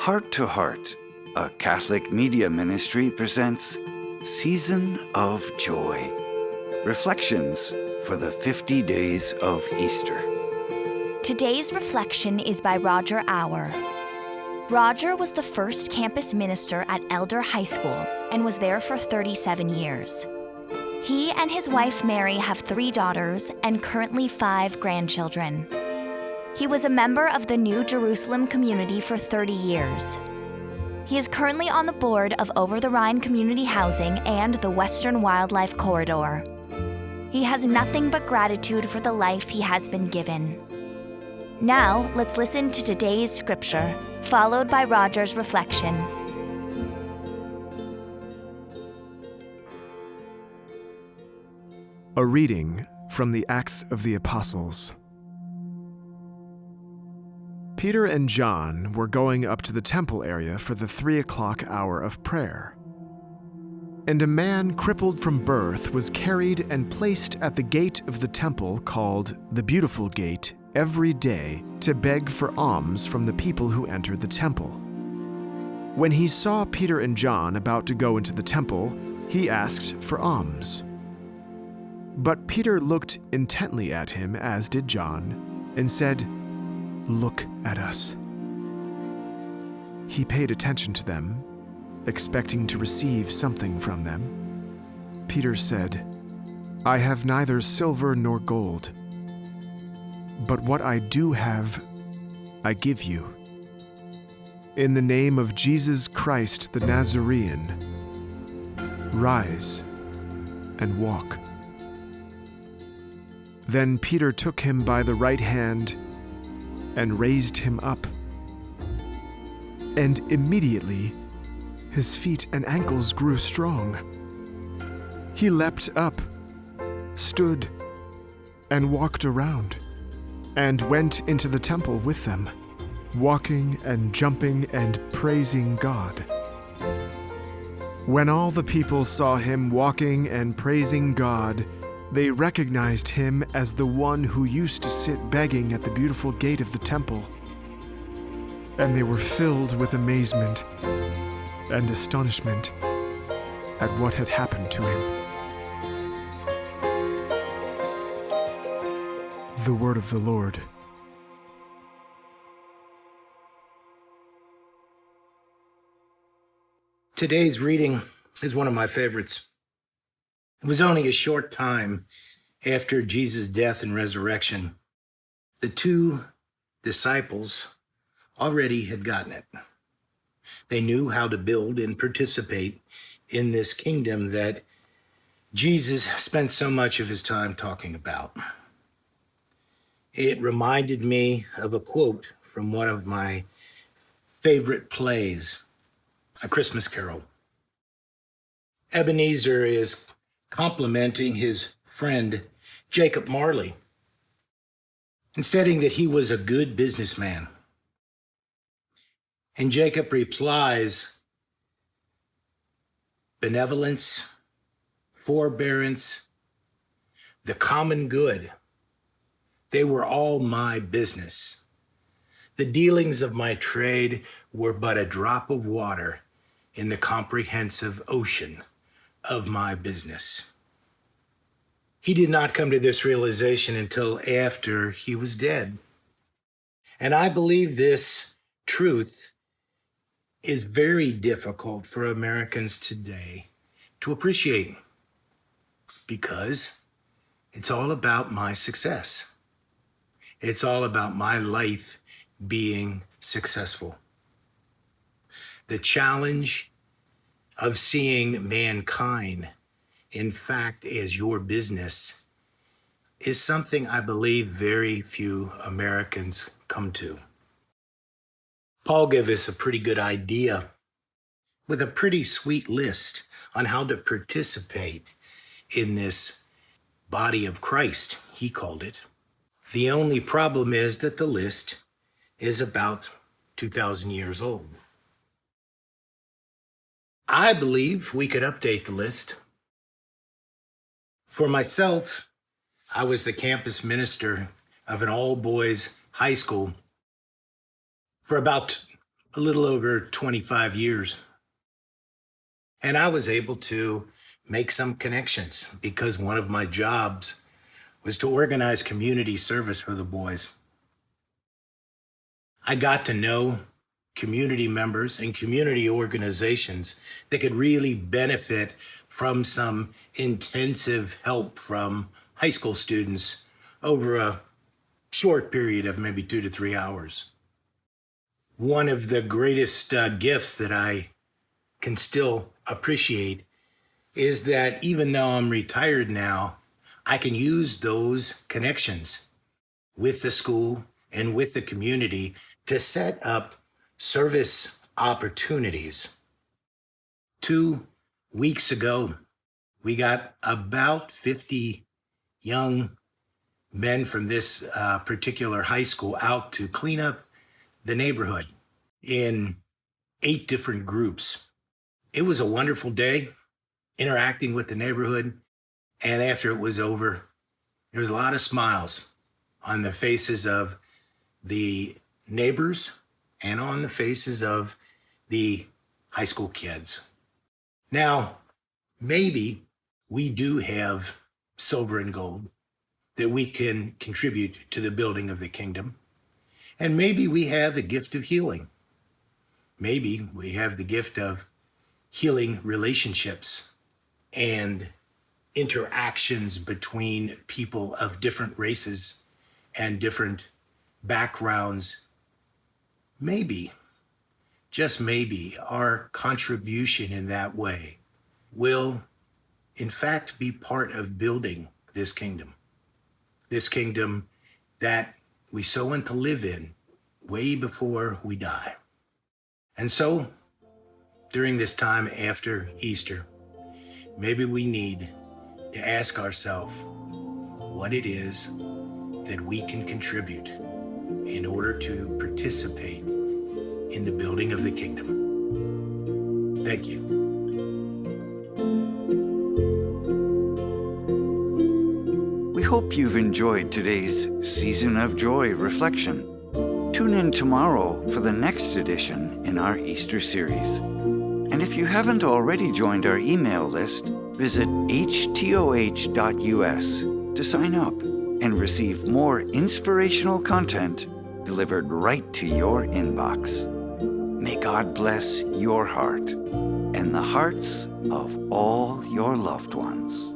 Heart to Heart, a Catholic media ministry, presents Season of Joy, Reflections for the 50 Days of Easter. Today's reflection is by Roger Auer. Roger was the first campus minister at Elder High School and was there for 37 years. He and his wife Mary have 3 daughters and currently 5 grandchildren. He was a member of the New Jerusalem community for 30 years. He is currently on the board of Over-the-Rhine Community Housing and the Western Wildlife Corridor. He has nothing but gratitude for the life he has been given. Now, let's listen to today's scripture, followed by Roger's reflection. A reading from the Acts of the Apostles. Peter and John were going up to the temple area for the 3:00 hour of prayer. And a man crippled from birth was carried and placed at the gate of the temple called the Beautiful Gate every day to beg for alms from the people who entered the temple. When he saw Peter and John about to go into the temple, he asked for alms. But Peter looked intently at him, as did John, and said, "Look at us." He paid attention to them, expecting to receive something from them. Peter said, "I have neither silver nor gold, but what I do have, I give you. In the name of Jesus Christ the Nazarene, rise and walk." Then Peter took him by the right hand and raised him up. And immediately his feet and ankles grew strong. He leapt up, stood, and walked around, and went into the temple with them, walking and jumping and praising God. When all the people saw him walking and praising God, they recognized him as the one who used to sit begging at the beautiful gate of the temple. And they were filled with amazement and astonishment at what had happened to him. The word of the Lord. Today's reading is one of my favorites. It was only a short time after Jesus' death and resurrection. The 2 disciples already had gotten it. They knew how to build and participate in this kingdom that Jesus spent so much of his time talking about. It reminded me of a quote from one of my favorite plays, A Christmas Carol. Ebenezer is complimenting his friend Jacob Marley and stating that he was a good businessman. And Jacob replies, "Benevolence, forbearance, the common good, they were all my business. The dealings of my trade were but a drop of water in the comprehensive ocean of my business." He did not come to this realization until after he was dead. And I believe this truth is very difficult for Americans today to appreciate, because it's all about my success. It's all about my life being successful. The challenge of seeing mankind, in fact, as your business is something I believe very few Americans come to. Paul gave us a pretty good idea with a pretty sweet list on how to participate in this body of Christ, he called it. The only problem is that the list is about 2,000 years old. I believe we could update the list. For myself, I was the campus minister of an all-boys high school for about a little over 25 years. And I was able to make some connections because one of my jobs was to organize community service for the boys. I got to know community members and community organizations that could really benefit from some intensive help from high school students over a short period of maybe 2 to 3 hours. One of the greatest gifts that I can still appreciate is that even though I'm retired now, I can use those connections with the school and with the community to set up service opportunities. 2 weeks ago, we got about 50 young men from this particular high school out to clean up the neighborhood in 8 different groups. It was a wonderful day interacting with the neighborhood. And after it was over, there was a lot of smiles on the faces of the neighbors and on the faces of the high school kids. Now, maybe we do have silver and gold that we can contribute to the building of the kingdom. And maybe we have a gift of healing. Maybe we have the gift of healing relationships and interactions between people of different races and different backgrounds. Maybe, just maybe, our contribution in that way will, in fact, be part of building this kingdom that we so want to live in way before we die. And so, during this time after Easter, maybe we need to ask ourselves what it is that we can contribute in order to participate in the building of the kingdom. Thank you. We hope you've enjoyed today's Season of Joy reflection. Tune in tomorrow for the next edition in our Easter series. And if you haven't already joined our email list, visit htoh.us to sign up and receive more inspirational content delivered right to your inbox. May God bless your heart and the hearts of all your loved ones.